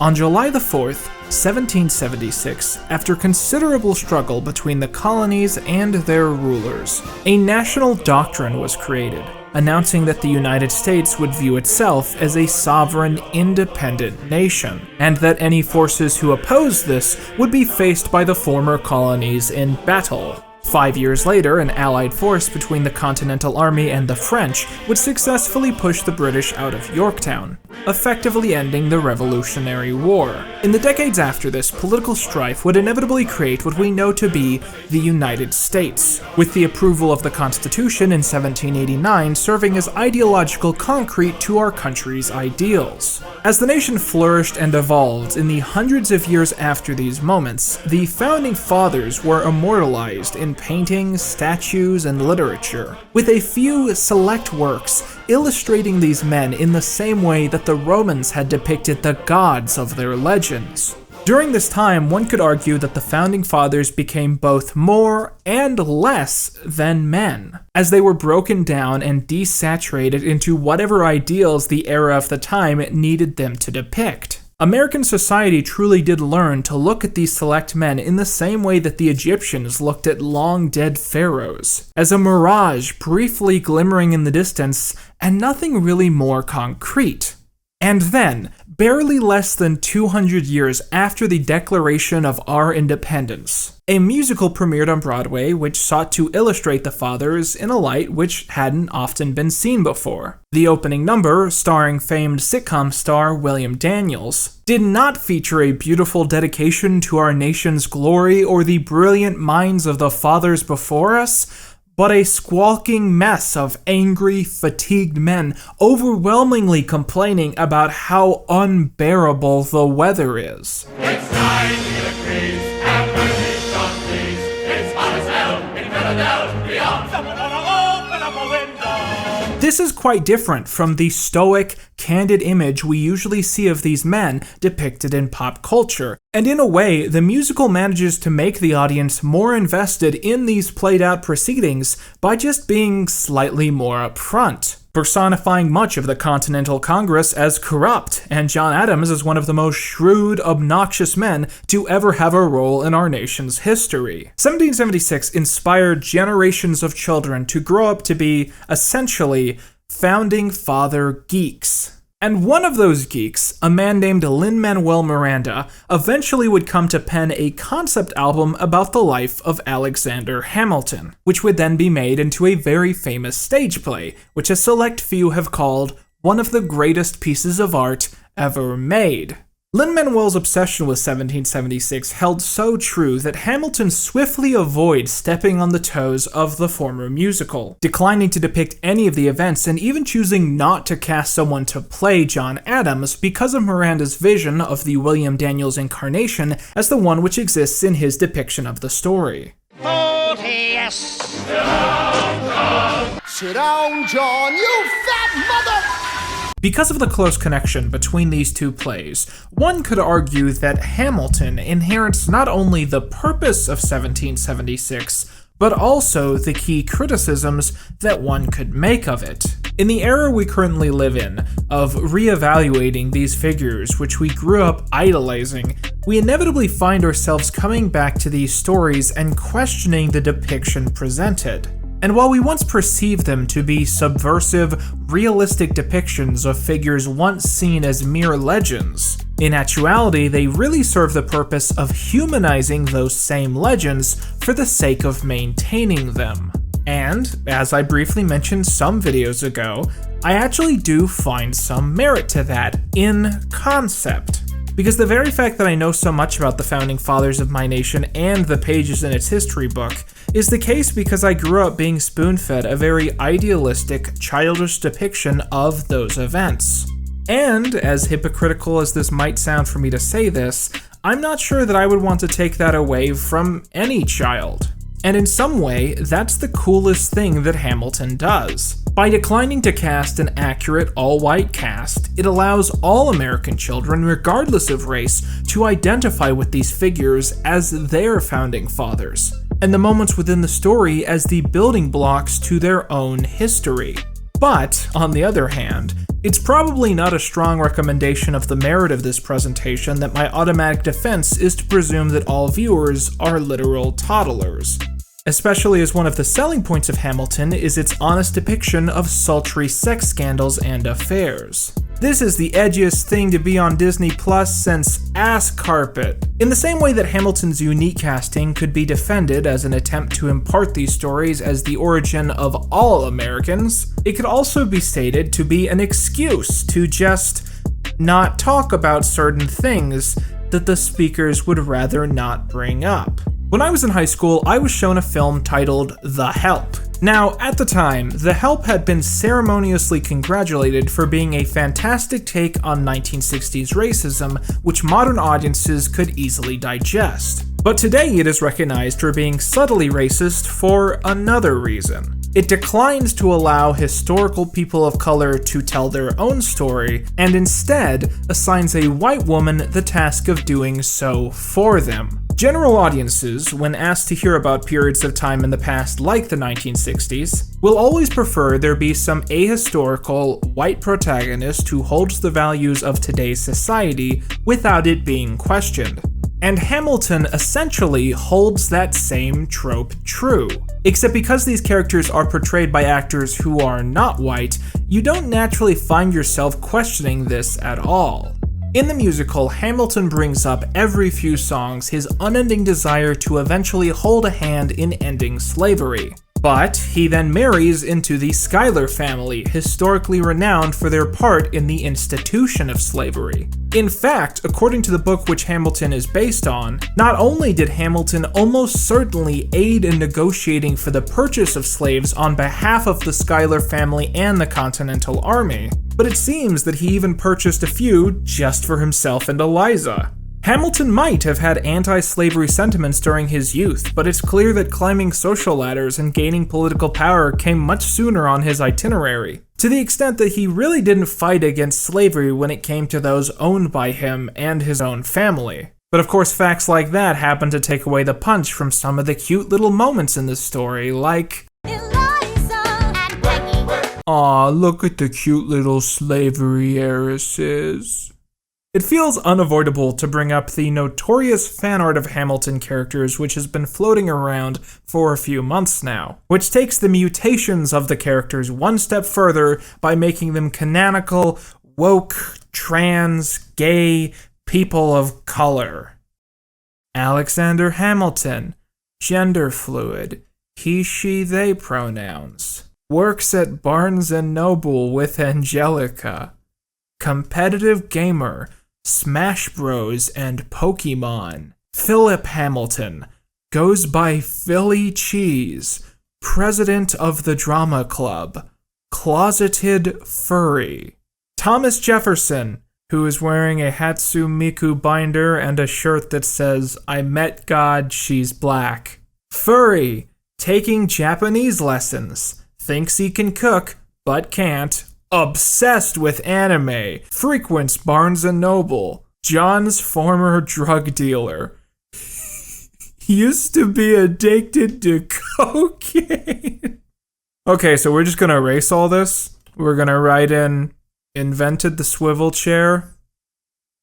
On July the 4th, 1776, after considerable struggle between the colonies and their rulers, a national doctrine was created, announcing that the United States would view itself as a sovereign, independent nation, and that any forces who opposed this would be faced by the former colonies in battle. 5 years later, an allied force between the Continental Army and the French would successfully push the British out of Yorktown, effectively ending the Revolutionary War. In the decades after this, political strife would inevitably create what we know to be the United States, with the approval of the Constitution in 1789 serving as ideological concrete to our country's ideals. As the nation flourished and evolved in the hundreds of years after these moments, the Founding Fathers were immortalized in paintings, statues, and literature, with a few select works illustrating these men in the same way that the Romans had depicted the gods of their legends. During this time, one could argue that the Founding Fathers became both more and less than men, as they were broken down and desaturated into whatever ideals the era of the time needed them to depict. American society truly did learn to look at these select men in the same way that the Egyptians looked at long-dead pharaohs, as a mirage briefly glimmering in the distance and nothing really more concrete. And then, barely less than 200 years after the declaration of our independence, a musical premiered on Broadway which sought to illustrate the Fathers in a light which hadn't often been seen before. The opening number, starring famed sitcom star William Daniels, did not feature a beautiful dedication to our nation's glory or the brilliant minds of the fathers before us, but a squawking mess of angry, fatigued men overwhelmingly complaining about how unbearable the weather is. It's 90 degrees, have mercy, God, please. It's hot as hell in Philadelphia. Someone ought to open up a window. This is quite different from the stoic, candid image we usually see of these men depicted in pop culture, and in a way, the musical manages to make the audience more invested in these played-out proceedings by just being slightly more upfront, personifying much of the Continental Congress as corrupt, and John Adams as one of the most shrewd, obnoxious men to ever have a role in our nation's history. 1776 inspired generations of children to grow up to be, essentially, Founding Father geeks. And one of those geeks, a man named Lin-Manuel Miranda, eventually would come to pen a concept album about the life of Alexander Hamilton, which would then be made into a very famous stage play, which a select few have called one of the greatest pieces of art ever made. Lin-Manuel's obsession with 1776 held so true that Hamilton swiftly avoids stepping on the toes of the former musical, declining to depict any of the events and even choosing not to cast someone to play John Adams because of Miranda's vision of the William Daniels incarnation as the one which exists in his depiction of the story. Oh, yes. Sit down, John, you fat mother! Because of the close connection between these two plays, one could argue that Hamilton inherits not only the purpose of 1776, but also the key criticisms that one could make of it. In the era we currently live in, of reevaluating these figures which we grew up idolizing, we inevitably find ourselves coming back to these stories and questioning the depiction presented. And while we once perceived them to be subversive, realistic depictions of figures once seen as mere legends, in actuality they really serve the purpose of humanizing those same legends for the sake of maintaining them. And, as I briefly mentioned some videos ago, I actually do find some merit to that, in concept. Because the very fact that I know so much about the Founding Fathers of my nation and the pages in its history book is the case because I grew up being spoon-fed a very idealistic, childish depiction of those events. And, as hypocritical as this might sound for me to say this, I'm not sure that I would want to take that away from any child. And in some way, that's the coolest thing that Hamilton does. By declining to cast an accurate all-white cast, it allows all American children, regardless of race, to identify with these figures as their founding fathers, and the moments within the story as the building blocks to their own history. But, on the other hand, It's probably not a strong recommendation of the merit of this presentation that my automatic defense is to presume that all viewers are literal toddlers, especially as one of the selling points of Hamilton is its honest depiction of sultry sex scandals and affairs. This is the edgiest thing to be on Disney Plus since Ass Carpet. In the same way that Hamilton's unique casting could be defended as an attempt to impart these stories as the origin of all Americans, it could also be stated to be an excuse to just not talk about certain things that the speakers would rather not bring up. When I was in high school, I was shown a film titled The Help. Now, at the time, The Help had been ceremoniously congratulated for being a fantastic take on 1960s racism, which modern audiences could easily digest. But today it is recognized for being subtly racist for another reason. It declines to allow historical people of color to tell their own story, and instead assigns a white woman the task of doing so for them. General audiences, when asked to hear about periods of time in the past like the 1960s, will always prefer there be some ahistorical, white protagonist who holds the values of today's society without it being questioned. And Hamilton essentially holds that same trope true. Except because these characters are portrayed by actors who are not white, you don't naturally find yourself questioning this at all. In the musical, Hamilton brings up every few songs his unending desire to eventually hold a hand in ending slavery. But he then marries into the Schuyler family, historically renowned for their part in the institution of slavery. In fact, according to the book which Hamilton is based on, not only did Hamilton almost certainly aid in negotiating for the purchase of slaves on behalf of the Schuyler family and the Continental Army, but it seems that he even purchased a few just for himself and Eliza. Hamilton might have had anti-slavery sentiments during his youth, but it's clear that climbing social ladders and gaining political power came much sooner on his itinerary, to the extent that he really didn't fight against slavery when it came to those owned by him and his own family. But of course, facts like that happen to take away the punch from some of the cute little moments in this story, like aw, look at the cute little slavery heiresses. It feels unavoidable to bring up the notorious fan art of Hamilton characters which has been floating around for a few months now, which takes the mutations of the characters one step further by making them canonical, woke, trans, gay, people of color. Alexander Hamilton, gender fluid, he, she, they pronouns. Works at Barnes & Noble with Angelica. Competitive gamer, Smash Bros, and Pokemon. Philip Hamilton. Goes by Philly Cheese. President of the Drama Club. Closeted furry. Thomas Jefferson, who is wearing a Hatsune Miku binder and a shirt that says, I met God, she's black. Furry. Taking Japanese lessons. Thinks he can cook, but can't. Obsessed with anime. Frequents Barnes & Noble. John's former drug dealer. Used to be addicted to cocaine. Okay, so we're just gonna erase all this. We're gonna write in, invented the swivel chair.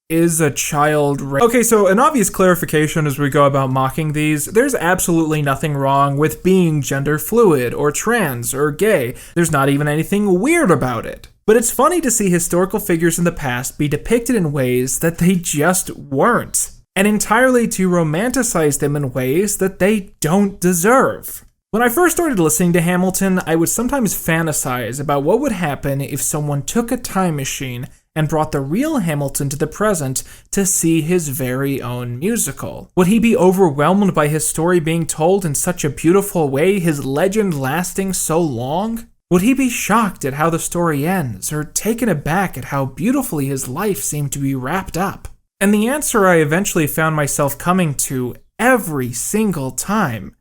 Is a child Okay, so an obvious clarification as we go about mocking these, there's absolutely nothing wrong with being gender fluid or trans or gay. There's not even anything weird about it. But it's funny to see historical figures in the past be depicted in ways that they just weren't, and entirely to romanticize them in ways that they don't deserve. When I first started listening to Hamilton, I would sometimes fantasize about what would happen if someone took a time machine and brought the real Hamilton to the present to see his very own musical. Would he be overwhelmed by his story being told in such a beautiful way, his legend lasting so long? Would he be shocked at how the story ends, or taken aback at how beautifully his life seemed to be wrapped up? And the answer I eventually found myself coming to every single time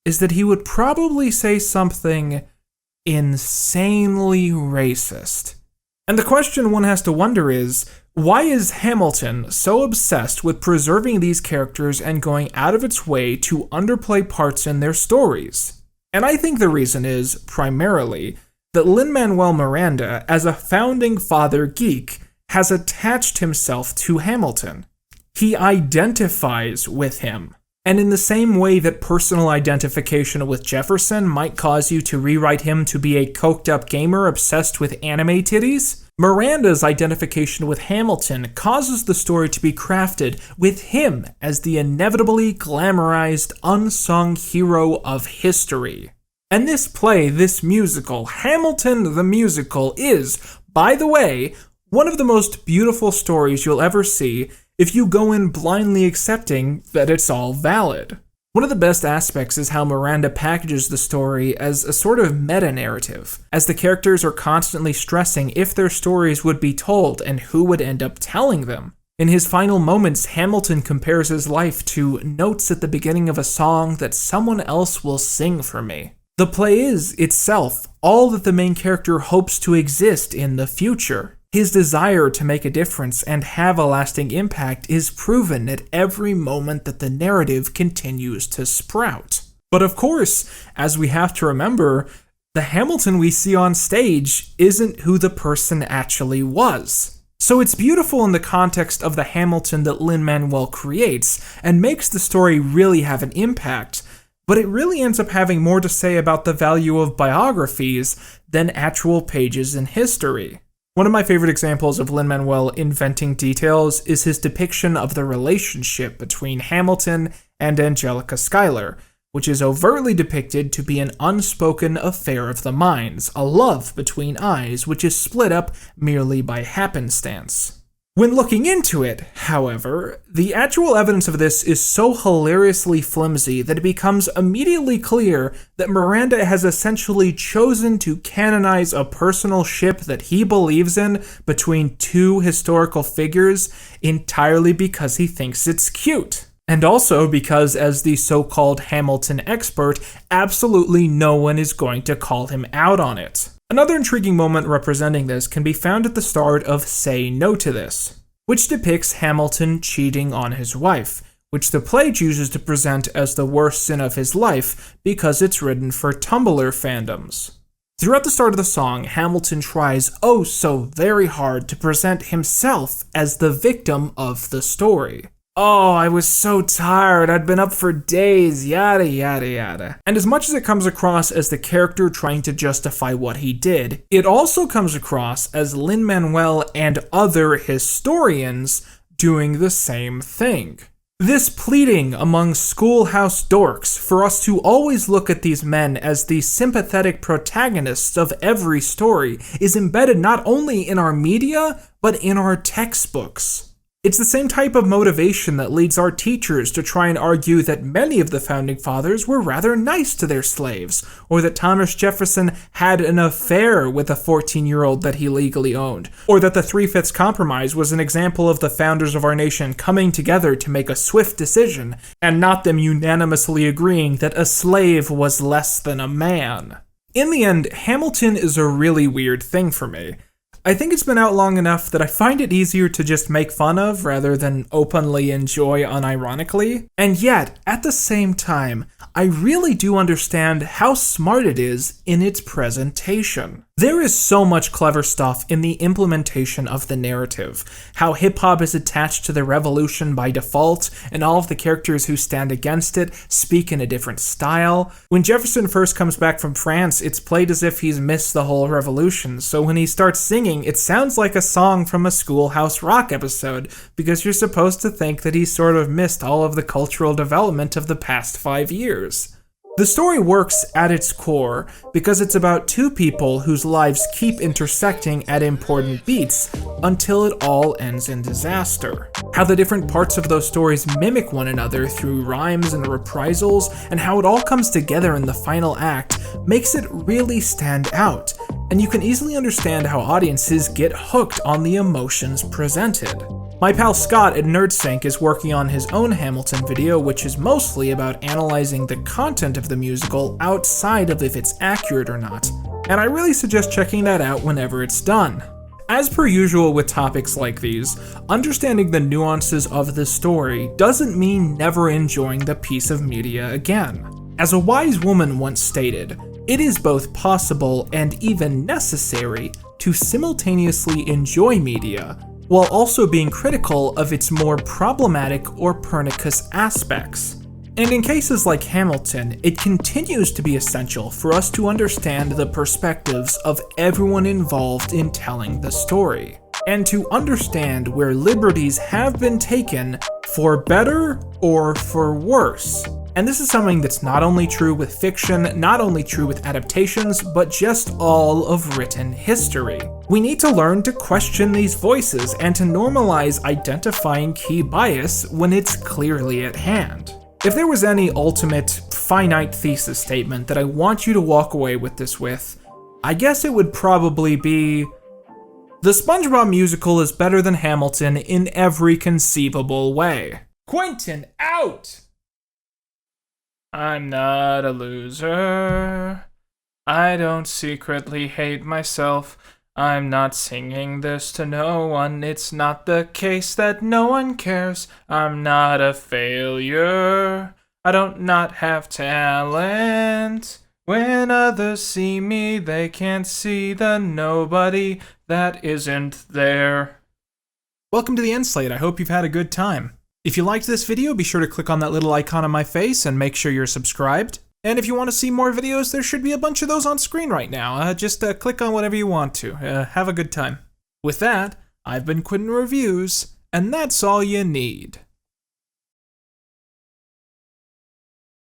is that he would probably say something insanely racist. And the question one has to wonder is, why is Hamilton so obsessed with preserving these characters and going out of its way to underplay parts in their stories? And I think the reason is, primarily, that Lin-Manuel Miranda, as a founding father geek, has attached himself to Hamilton. He identifies with him. And in the same way that personal identification with Jefferson might cause you to rewrite him to be a coked-up gamer obsessed with anime titties, Miranda's identification with Hamilton causes the story to be crafted with him as the inevitably glamorized, unsung hero of history. And this play, this musical, Hamilton the Musical, is, by the way, one of the most beautiful stories you'll ever see if you go in blindly accepting that it's all valid. One of the best aspects is how Miranda packages the story as a sort of meta-narrative, as the characters are constantly stressing if their stories would be told and who would end up telling them. In his final moments, Hamilton compares his life to notes at the beginning of a song that someone else will sing for me. The play is, itself, all that the main character hopes to exist in the future. His desire to make a difference and have a lasting impact is proven at every moment that the narrative continues to sprout. But of course, as we have to remember, the Hamilton we see on stage isn't who the person actually was. So it's beautiful in the context of the Hamilton that Lin-Manuel creates and makes the story really have an impact, but it really ends up having more to say about the value of biographies than actual pages in history. One of my favorite examples of Lin-Manuel inventing details is his depiction of the relationship between Hamilton and Angelica Schuyler, which is overtly depicted to be an unspoken affair of the minds, a love between eyes which is split up merely by happenstance. When looking into it, however, the actual evidence of this is so hilariously flimsy that it becomes immediately clear that Miranda has essentially chosen to canonize a personal ship that he believes in between two historical figures entirely because he thinks it's cute. And also because, as the so-called Hamilton expert, absolutely no one is going to call him out on it. Another intriguing moment representing this can be found at the start of Say No to This, which depicts Hamilton cheating on his wife, which the play chooses to present as the worst sin of his life because it's written for Tumblr fandoms. Throughout the start of the song, Hamilton tries oh so very hard to present himself as the victim of the story. Oh, I was so tired, I'd been up for days, yada yada yada. And as much as it comes across as the character trying to justify what he did, it also comes across as Lin-Manuel and other historians doing the same thing. This pleading among schoolhouse dorks for us to always look at these men as the sympathetic protagonists of every story is embedded not only in our media, but in our textbooks. It's the same type of motivation that leads our teachers to try and argue that many of the founding fathers were rather nice to their slaves, or that Thomas Jefferson had an affair with a 14-year-old that he legally owned, or that the Three-Fifths Compromise was an example of the founders of our nation coming together to make a swift decision, and not them unanimously agreeing that a slave was less than a man. In the end, Hamilton is a really weird thing for me. I think it's been out long enough that I find it easier to just make fun of rather than openly enjoy unironically. And yet, at the same time, I really do understand how smart it is in its presentation. There is so much clever stuff in the implementation of the narrative, how hip-hop is attached to the revolution by default, and all of the characters who stand against it speak in a different style. When Jefferson first comes back from France, it's played as if he's missed the whole revolution, so when he starts singing, it sounds like a song from a Schoolhouse Rock episode, because you're supposed to think that he's sort of missed all of the cultural development of the past 5 years. The story works at its core because it's about two people whose lives keep intersecting at important beats until it all ends in disaster. How the different parts of those stories mimic one another through rhymes and reprisals, and how it all comes together in the final act makes it really stand out, and you can easily understand how audiences get hooked on the emotions presented. My pal Scott at NerdSync is working on his own Hamilton video, which is mostly about analyzing the content of the musical outside of if it's accurate or not, and I really suggest checking that out whenever it's done. As per usual with topics like these, understanding the nuances of the story doesn't mean never enjoying the piece of media again. As a wise woman once stated, It is both possible and even necessary to simultaneously enjoy media while also being critical of its more problematic or pernicious aspects. And in cases like Hamilton, it continues to be essential for us to understand the perspectives of everyone involved in telling the story, and to understand where liberties have been taken for better or for worse. And this is something that's not only true with fiction, not only true with adaptations, but just all of written history. We need to learn to question these voices and to normalize identifying key bias when it's clearly at hand. If there was any ultimate, finite thesis statement that I want you to walk away with this with, I guess it would probably be, the SpongeBob musical is better than Hamilton in every conceivable way. Quinton, out! I'm not a loser. I don't secretly hate myself. I'm not singing this to no one. It's not the case that no one cares. I'm not a failure. I don't not have talent. When others see me, they can't see the nobody that isn't there. Welcome to the End Slate. I hope you've had a good time. If you liked this video, be sure to click on that little icon on my face and make sure you're subscribed. And if you want to see more videos, there should be a bunch of those on screen right now. Just click on whatever you want to. Have a good time. With that, I've been Quinton Reviews, and that's all you need.